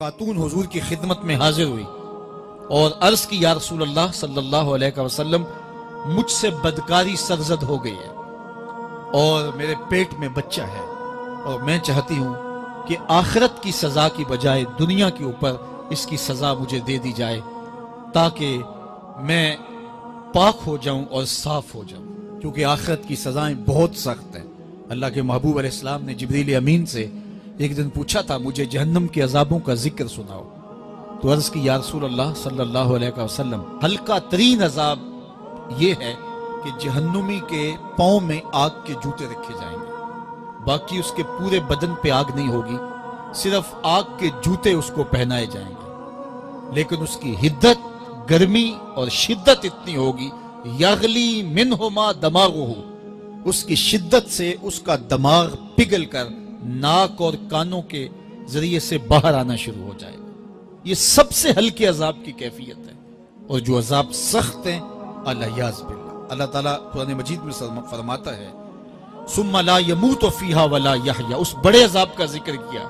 خاتون حضور کی خدمت میں حاضر ہوئی اور عرض کی یا رسول اللہ صلی اللہ علیہ وسلم مجھ سے بدکاری سرزد ہو گئی ہے اور میرے پیٹ میں بچہ ہے اور میں چاہتی ہوں کہ آخرت کی سزا کی بجائے دنیا کے اوپر اس کی سزا مجھے دے دی جائے تاکہ میں پاک ہو جاؤں اور صاف ہو جاؤں، کیونکہ آخرت کی سزائیں بہت سخت ہیں۔ اللہ کے محبوب علیہ السلام نے جبریل امین سے ایک دن پوچھا تھا مجھے جہنم کے عذابوں کا ذکر سناؤ، تو عرض کی یا رسول اللہ صلی اللہ علیہ وسلم ہلکا ترین عذاب یہ ہے کہ جہنمی کے پاؤں میں آگ کے جوتے رکھے جائیں گے، باقی اس کے پورے بدن پہ آگ نہیں ہوگی، صرف آگ کے جوتے اس کو پہنائے جائیں گے، لیکن اس کی حدت، گرمی اور شدت اتنی ہوگی یغلی منہما دماغہ، اس کی شدت سے اس کا دماغ پگھل کر ناک اور کانوں کے ذریعے سے باہر آنا شروع ہو جائے گا۔ یہ سب سے ہلکے عذاب کی کیفیت ہے، اور جو عذاب سخت ہیں الیاذ باللہ، اللہ تعالیٰ قرآن مجید میں فرماتا ہے ثم لا يموت فیہا ولا یحیا، اس بڑے عذاب کا ذکر کیا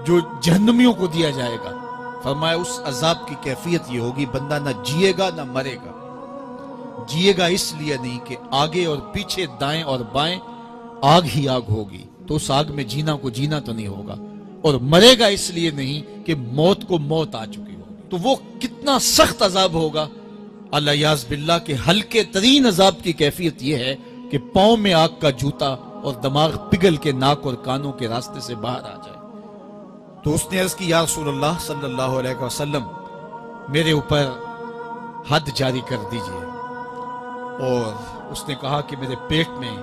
جو جہنمیوں کو دیا جائے گا، فرمایا اس عذاب کی کیفیت یہ ہوگی بندہ نہ جیے گا نہ مرے گا۔ جیے گا اس لیے نہیں کہ آگے اور پیچھے دائیں اور بائیں آگ ہی آگ ہوگی، تو اس آگ میں جینا کو جینا تو نہیں ہوگا، اور مرے گا اس لیے نہیں کہ موت کو موت آ چکی ہوگی۔ تو وہ کتنا سخت عذاب ہوگا الیاذ باللہ کہ ہلکے ترین عذاب کی کیفیت یہ ہے کہ پاؤں میں آگ کا جوتا اور دماغ پگھل کے ناک اور کانوں کے راستے سے باہر آ جائے۔ تو اس نے عرض کی یا رسول اللہ صلی اللہ علیہ وسلم میرے اوپر حد جاری کر دیجئے، اور اس نے کہا کہ میرے پیٹ میں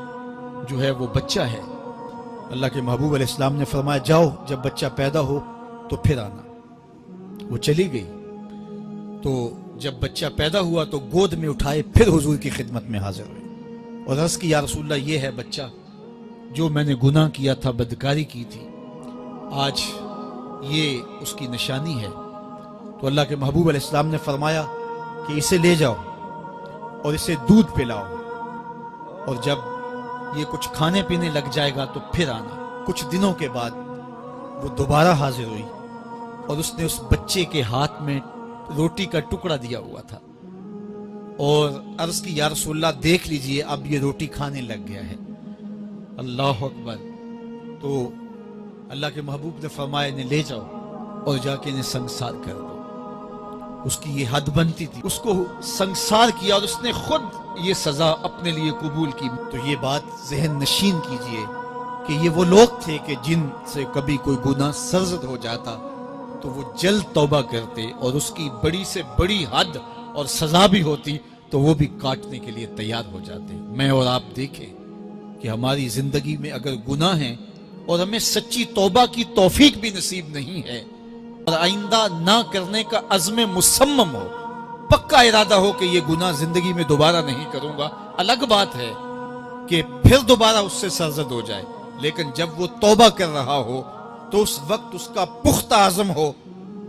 جو ہے وہ بچہ ہے۔ اللہ کے محبوب علیہ السلام نے فرمایا جاؤ جب بچہ پیدا ہو تو پھر آنا۔ وہ چلی گئی، تو جب بچہ پیدا ہوا تو گود میں اٹھائے پھر حضور کی خدمت میں حاضر ہوئے اور عرض کی یا رسول اللہ یہ ہے بچہ جو میں نے گناہ کیا تھا، بدکاری کی تھی، آج یہ اس کی نشانی ہے۔ تو اللہ کے محبوب علیہ السلام نے فرمایا کہ اسے لے جاؤ اور اسے دودھ پلاؤ، اور جب یہ کچھ کھانے پینے لگ جائے گا تو پھر آنا۔ کچھ دنوں کے بعد وہ دوبارہ حاضر ہوئی اور اس نے اس بچے کے ہاتھ میں روٹی کا ٹکڑا دیا ہوا تھا، اور عرض کی یا رسول اللہ دیکھ لیجئے اب یہ روٹی کھانے لگ گیا ہے۔ اللہ اکبر۔ تو اللہ کے محبوب نے فرمایا انہیں لے جاؤ اور جا کے انہیں سنگسار کر دو۔ اس کی یہ حد بنتی تھی، اس کو سنگسار کیا اور اس نے خود یہ سزا اپنے لیے قبول کی۔ تو یہ بات ذہن نشین کیجئے کہ یہ وہ لوگ تھے کہ جن سے کبھی کوئی گناہ سرزد ہو جاتا تو وہ جلد توبہ کرتے، اور اس کی بڑی سے بڑی حد اور سزا بھی ہوتی تو وہ بھی کاٹنے کے لیے تیار ہو جاتے۔ میں اور آپ دیکھیں کہ ہماری زندگی میں اگر گناہ ہیں اور ہمیں سچی توبہ کی توفیق بھی نصیب نہیں ہے اور آئندہ نہ کرنے کا عزم مصمم ہو، پکا ارادہ ہو کہ یہ گناہ زندگی میں دوبارہ نہیں کروں گا، الگ بات ہے کہ پھر دوبارہ اس سے سرزد ہو جائے، لیکن جب وہ توبہ کر رہا ہو تو اس وقت اس کا پختہ عزم ہو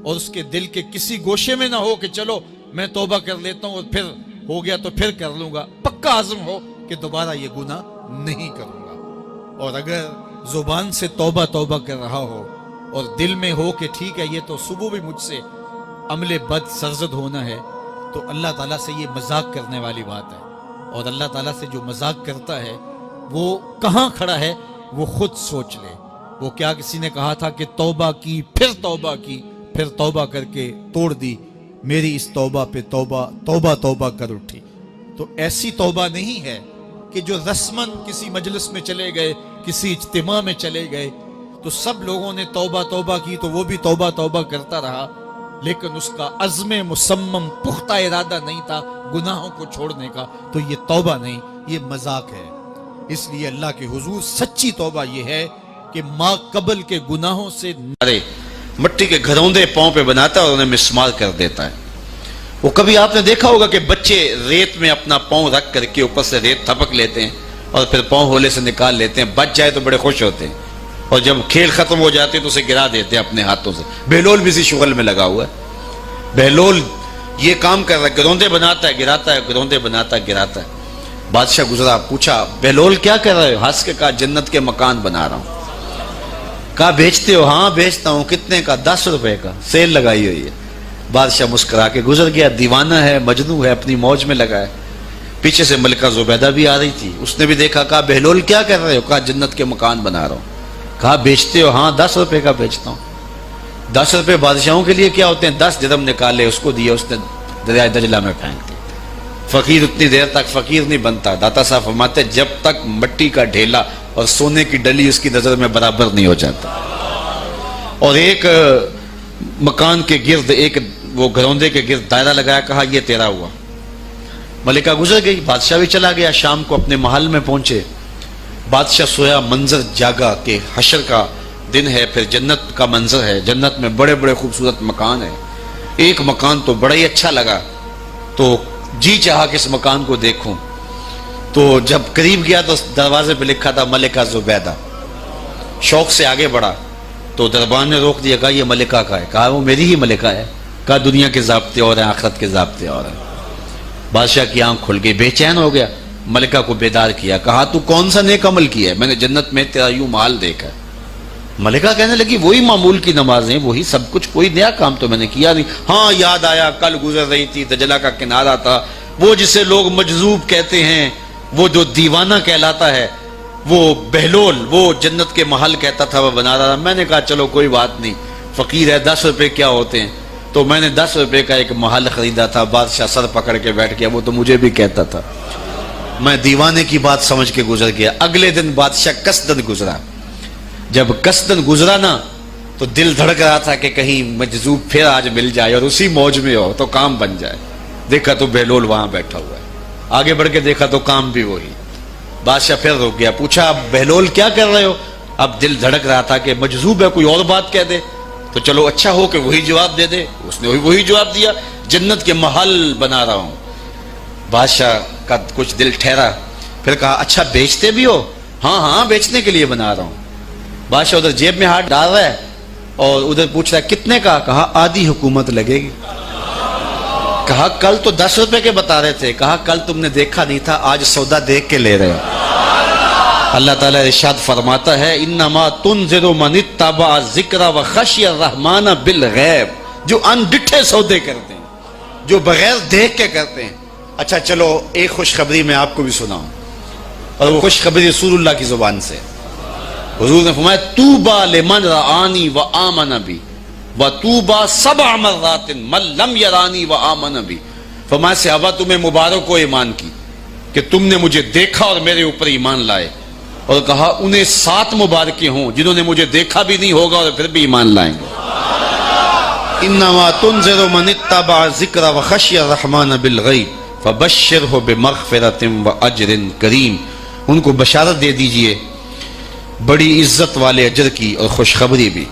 اور اس کے دل کے کسی گوشے میں نہ ہو کہ چلو میں توبہ کر لیتا ہوں اور پھر ہو گیا تو پھر کر لوں گا، پکا عزم ہو کہ دوبارہ یہ گناہ نہیں کروں گا۔ اور اگر زبان سے توبہ توبہ کر رہا ہو اور دل میں ہو کہ ٹھیک ہے یہ تو صبح بھی مجھ سے عمل بد سرزد ہونا ہے، تو اللہ تعالیٰ سے یہ مذاق کرنے والی بات ہے، اور اللہ تعالیٰ سے جو مذاق کرتا ہے وہ کہاں کھڑا ہے وہ خود سوچ لے۔ وہ کیا کسی نے کہا تھا کہ توبہ کی پھر توبہ کر کے توڑ دی، میری اس توبہ پہ توبہ توبہ توبہ کر اٹھی۔ تو ایسی توبہ نہیں ہے کہ جو رسماً کسی مجلس میں چلے گئے، کسی اجتماع میں چلے گئے تو سب لوگوں نے توبہ توبہ کی تو وہ بھی توبہ توبہ کرتا رہا، لیکن اس کا عزم مصمم پختہ ارادہ نہیں تھا گناہوں کو چھوڑنے کا، تو یہ توبہ نہیں، یہ مذاق ہے۔ اس لیے اللہ کے حضور سچی توبہ یہ ہے کہ ماں قبل کے گناہوں سے مٹی کے گھروندے پاؤں پہ بناتا ہے اور انہیں مسمار کر دیتا ہے۔ وہ کبھی آپ نے دیکھا ہوگا کہ بچے ریت میں اپنا پاؤں رکھ کر کے اوپر سے ریت تھپک لیتے ہیں اور پھر پاؤں ہولے سے نکال لیتے ہیں، بچ جائے تو بڑے خوش ہوتے ہیں، اور جب کھیل ختم ہو جاتے ہیں تو اسے گرا دیتے ہیں اپنے ہاتھوں سے۔ بہلول بھی اسی شغل میں لگا ہوا ہے، بہلول یہ کام کر رہا ہے، گروندے بناتا ہے گراتا ہے، گروندے بناتا ہے گراتا ہے۔ بادشاہ گزرا، پوچھا بہلول کیا کر رہے ہو؟ ہنس کے کہا جنت کے مکان بنا رہا ہوں۔ کہا بیچتے ہو؟ ہاں بیچتا ہوں. کتنے کا؟ 10 روپے کا، سیل لگائی ہوئی ہے. بادشاہ مسکرا کے گزر گیا. دیوانہ ہے، مجنوں ہے، اپنی موج میں لگا ہے. پیچھے سے ملکہ زبیدہ بھی آ رہی تھی. اس نے بھی دیکھا. کہا بہلول کیا کر رہے ہو؟ کہا جنت کے مکان بنا رہا ہوں. کہا بیچتے ہو؟ ہاں 10 روپے کا بیچتا ہوں. 10 روپے بادشاہوں کے لیے کیا ہوتے ہیں؟ 10 درہم نکالے، اس کو دیا، اس نے دریائے دجلہ میں پھینک دیا. فقیر اتنی دیر تک فقیر نہیں بنتا. داتا صاحب فرماتے جب تک مٹی کا ڈھیلا اور سونے کی ڈلی اس کی نظر میں برابر نہیں ہو جاتا. اور ایک مکان کے گرد، ایک وہ گھروندے کے گرد دائرہ لگایا. کہا یہ تیرا ہوا. ملکہ گزر گئی. بادشاہ بھی چلا گیا. شام کو اپنے محل میں پہنچے. بادشاہ سویا. منظر جاگا کہ حشر کا دن ہے، پھر جنت کا منظر ہے. جنت میں بڑے بڑے خوبصورت مکان ہیں. ایک مکان تو بڑا ہی اچھا لگا، تو جی چاہا کہ اس مکان کو دیکھوں. تو جب قریب گیا تو دروازے پہ لکھا تھا ملکہ زبیدہ. شوق سے آگے بڑھا تو دربان نے روک دیا. کہا یہ ملکہ کا ہے. کہا وہ میری ہی ملکہ ہے. کہا دنیا کے ضابطے اور ہیں، آخرت کے ضابطے اور ہیں. بادشاہ کی آنکھ کھل گئی، بے چین ہو گیا. ملکہ کو بیدار کیا. کہا تو کون سا نیک عمل کیا ہے؟ میں نے جنت میں تیرا یوں محل دیکھا ہے. ملکہ کہنے لگی وہی معمول کی نمازیں، وہی سب کچھ، کوئی نیا کام تو میں نے کیا نہیں. ہاں یاد آیا، کل گزر رہی تھی، دجلہ کا کنارہ تھا، وہ جسے لوگ مجذوب کہتے ہیں، وہ جو دیوانہ کہلاتا ہے، وہ بہلول، وہ جنت کے محل کہتا تھا وہ بنا رہا تھا. میں نے کہا چلو کوئی بات نہیں، فقیر ہے، 10 روپے کیا ہوتے ہیں. تو میں نے 10 روپے کا ایک محل خریدا تھا. بادشاہ سر پکڑ کے بیٹھ گیا. وہ تو مجھے بھی کہتا تھا. میں دیوانے کی بات سمجھ کے گزر گیا. اگلے دن بادشاہ قصدن گزرا. جب قصدن گزرا نا تو دل دھڑک رہا تھا کہ کہیں مجذوب پھر آج مل جائے اور اسی موج میں ہو تو کام بن جائے. دیکھا تو بہلول وہاں بیٹھا ہوا ہے. آگے بڑھ کے دیکھا تو کام بھی وہی. بادشاہ پھر رک گیا. پوچھا اب بہلول کیا کر رہے ہو؟ اب دل دھڑک رہا تھا کہ مجذوب ہے، کوئی اور بات کہہ دے تو چلو اچھا ہو کہ وہی جواب دے دے. اس نے وہی جواب دیا، جنت کے محل بنا رہا ہوں. بادشاہ کا کچھ دل ٹھہرا. پھر کہا اچھا بیچتے بھی ہو؟ ہاں ہاں بیچنے کے لیے بنا رہا ہوں. بادشاہ ادھر جیب میں ہاتھ ڈال رہا ہے اور ادھر پوچھ رہا ہے کتنے کا؟ کہا آدھی حکومت لگے گی. کہا کل تو 10 روپے کے بتا رہے تھے. کہا کل تم نے دیکھا نہیں تھا، آج سودا دیکھ کے لے رہے ہو. اللہ تعالیٰ ارشاد فرماتا ہے انما تنذر من اتبع ذکر وخشی الرحمن بالغیب. جو انڈٹھے سودے کرتے ہیں، جو بغیر دیکھ کے کرتے ہیں. اچھا چلو ایک خوشخبری میں آپ کو بھی سناؤں، اور وہ خوشخبری رسول اللہ کی زبان سے. حضور نے فرمایا طوبی لمن رآنی وآمن بی وطوبی 7 مرات من لم یرانی وآمن بی. فرمایا صحابہ تمہیں مبارک ہو ایمان کی کہ تم نے مجھے دیکھا اور میرے اوپر ایمان لائے. اور کہا انہیں 7 مبارکیں ہوں جنہوں نے مجھے دیکھا بھی نہیں ہوگا اور پھر بھی ایمان لائیں گے. انما تنذر من اتبع ذکر وخشی الرحمن بالغیب فبشرہ بمغفرۃ واجر کریم. ان کو بشارت دے دیجئے بڑی عزت والے اجر کی اور خوشخبری بھی.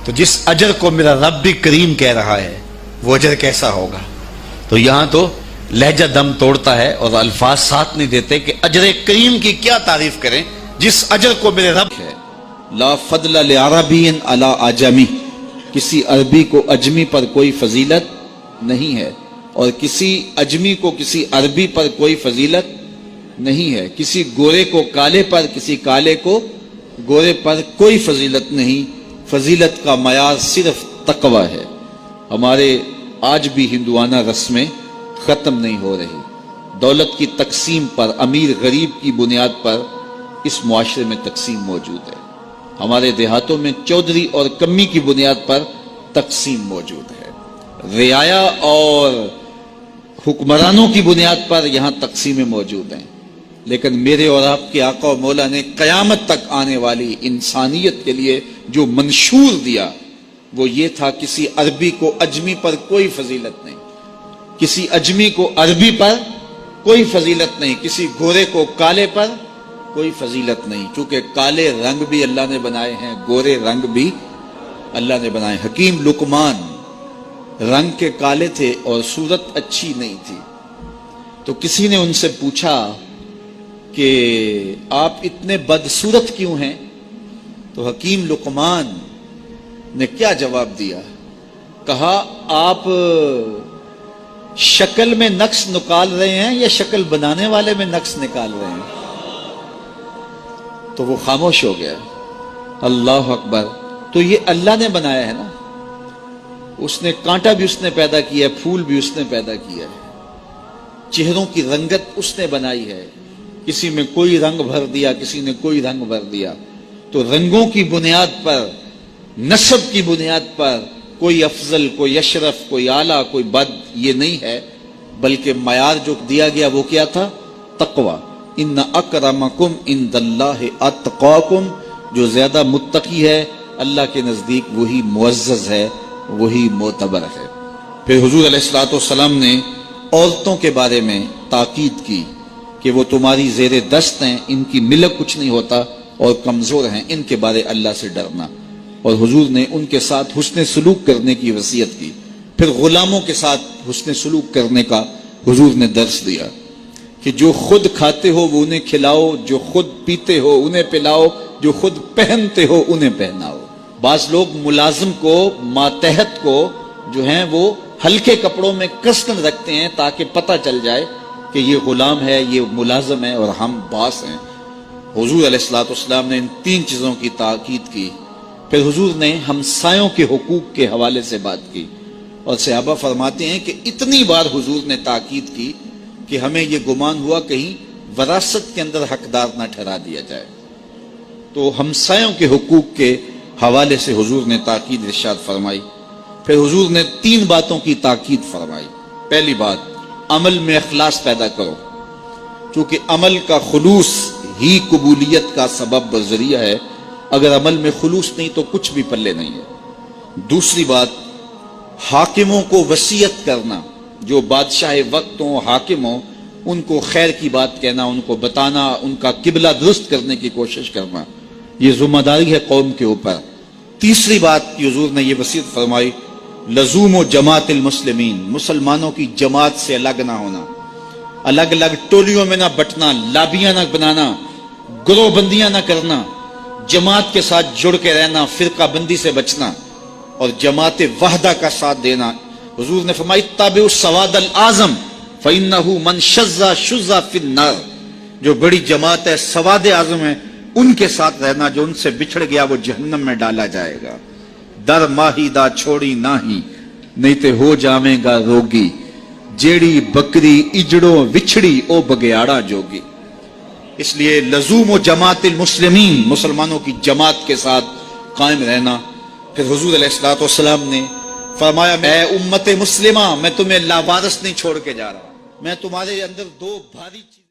تو جس اجر کو میرا رب بھی کریم کہہ رہا ہے وہ اجر کیسا ہوگا. تو یہاں تو لہجہ دم توڑتا ہے اور الفاظ ساتھ نہیں دیتے کہ اجر کریم کی کیا تعریف کریں جس اجر کو میرے رب ہے. لا فضل لعربی علی اعجمی. کسی عربی کو اجمی پر کوئی فضیلت نہیں ہے اور کسی اجمی کو کسی عربی پر کوئی فضیلت نہیں ہے. کسی گورے کو کالے پر، کسی کالے کو گورے پر کوئی فضیلت نہیں. فضیلت کا معیار صرف تقوی ہے. ہمارے آج بھی ہندوانہ رسمیں ختم نہیں ہو رہی. دولت کی تقسیم پر، امیر غریب کی بنیاد پر اس معاشرے میں تقسیم موجود ہے. ہمارے دیہاتوں میں چودھری اور کمی کی بنیاد پر تقسیم موجود ہے. رعایا اور حکمرانوں کی بنیاد پر یہاں تقسیمیں موجود ہیں. لیکن میرے اور آپ کے آقا و مولا نے قیامت تک آنے والی انسانیت کے لیے جو منشور دیا وہ یہ تھا کسی عربی کو اجمی پر کوئی فضیلت نہیں، کسی اجمی کو عربی پر کوئی فضیلت نہیں، کسی گورے کو کالے پر کوئی فضیلت نہیں. کیونکہ کالے رنگ بھی اللہ نے بنائے ہیں، گورے رنگ بھی اللہ نے بنائے. حکیم لقمان رنگ کے کالے تھے اور صورت اچھی نہیں تھی. تو کسی نے ان سے پوچھا کہ آپ اتنے بدصورت کیوں ہیں؟ تو حکیم لقمان نے کیا جواب دیا؟ کہا آپ شکل میں نقص نکال رہے ہیں یا شکل بنانے والے میں نقص نکال رہے ہیں؟ تو وہ خاموش ہو گیا. اللہ اکبر. تو یہ اللہ نے بنایا ہے نا, اس نے کانٹا بھی اس نے پیدا کیا ہے, پھول بھی اس نے پیدا کیا ہے, چہروں کی رنگت اس نے بنائی ہے, کسی میں کوئی رنگ بھر دیا, کسی نے کوئی رنگ بھر دیا. تو رنگوں کی بنیاد پر, نسب کی بنیاد پر کوئی افضل, کوئی اشرف, کوئی اعلیٰ, کوئی بد, یہ نہیں ہے, بلکہ معیار جو دیا گیا وہ کیا تھا؟ تقوی. ان اکرمکم عند اللہ اتقاکم, جو زیادہ متقی ہے اللہ کے نزدیک وہی معزز ہے, وہی معتبر ہے. پھر حضور علیہ الصلوۃ والسلام نے عورتوں کے بارے میں تاکید کی کہ وہ تمہاری زیر دست ہیں, ان کی ملک کچھ نہیں ہوتا اور کمزور ہیں, ان کے بارے اللہ سے ڈرنا. اور حضور نے ان کے ساتھ حسن سلوک کرنے کی وصیت کی. پھر غلاموں کے ساتھ حسن سلوک کرنے کا حضور نے درس دیا کہ جو خود کھاتے ہو وہ انہیں کھلاؤ, جو خود پیتے ہو انہیں پلاؤ, جو خود پہنتے ہو انہیں پہناؤ. بعض لوگ ملازم کو, ماتحت کو جو ہیں وہ ہلکے کپڑوں میں کسن رکھتے ہیں تاکہ پتہ چل جائے کہ یہ غلام ہے, یہ ملازم ہے اور ہم باس ہیں. حضور علیہ الصلوۃ والسلام نے ان 3 چیزوں کی تاکید کی. پھر حضور نے ہمسایوں کے حقوق کے حوالے سے بات کی, اور صحابہ فرماتے ہیں کہ اتنی بار حضور نے تاکید کی کہ ہمیں یہ گمان ہوا کہیں وراثت کے اندر حقدار نہ ٹھہرا دیا جائے. تو ہمسایوں کے حقوق کے حوالے سے حضور نے تاکید ارشاد فرمائی. پھر حضور نے 3 باتوں کی تاکید فرمائی. پہلی بات, عمل میں اخلاص پیدا کرو, چونکہ عمل کا خلوص ہی قبولیت کا سبب و ذریعہ ہے. اگر عمل میں خلوص نہیں تو کچھ بھی پلے نہیں ہے. دوسری بات, حاکموں کو وصیت کرنا, جو بادشاہ وقت ہوں, حاکم ہوں, ان کو خیر کی بات کہنا, ان کو بتانا, ان کا قبلہ درست کرنے کی کوشش کرنا, یہ ذمہ داری ہے قوم کے اوپر. تیسری بات کی حضور نے یہ وصیت فرمائی, لزوم و جماعت المسلمین, مسلمانوں کی جماعت سے الگ نہ ہونا, الگ الگ ٹولیوں میں نہ بٹنا, لابیاں نہ بنانا, گروہ بندیاں نہ کرنا, جماعت کے ساتھ جڑ کے رہنا, فرقہ بندی سے بچنا اور جماعت وحدہ کا ساتھ دینا. حضور نے فرمائی, تابع السواد الاعظم فإنہ من شذ شذ فی النار, جو بڑی جماعت ہے, سواد اعظم ہے, ان کے ساتھ رہنا, جو ان سے بچھڑ گیا وہ جہنم میں ڈالا جائے گا. در ماہی دا چھوڑی ناہی, نہیں تے ہو جاویں گا روگی, جیڑی بکری اجڑوں وچھڑی او بگیاڑا جوگی. اس لیے لزوم و جماعت المسلمین, مسلمانوں کی جماعت کے ساتھ قائم رہنا. پھر حضور علیہ الصلوۃ والسلام نے فرمایا, اے امت مسلمہ, میں تمہیں لاوارث نہیں چھوڑ کے جا رہا, میں تمہارے اندر 2 بھاری چیزیں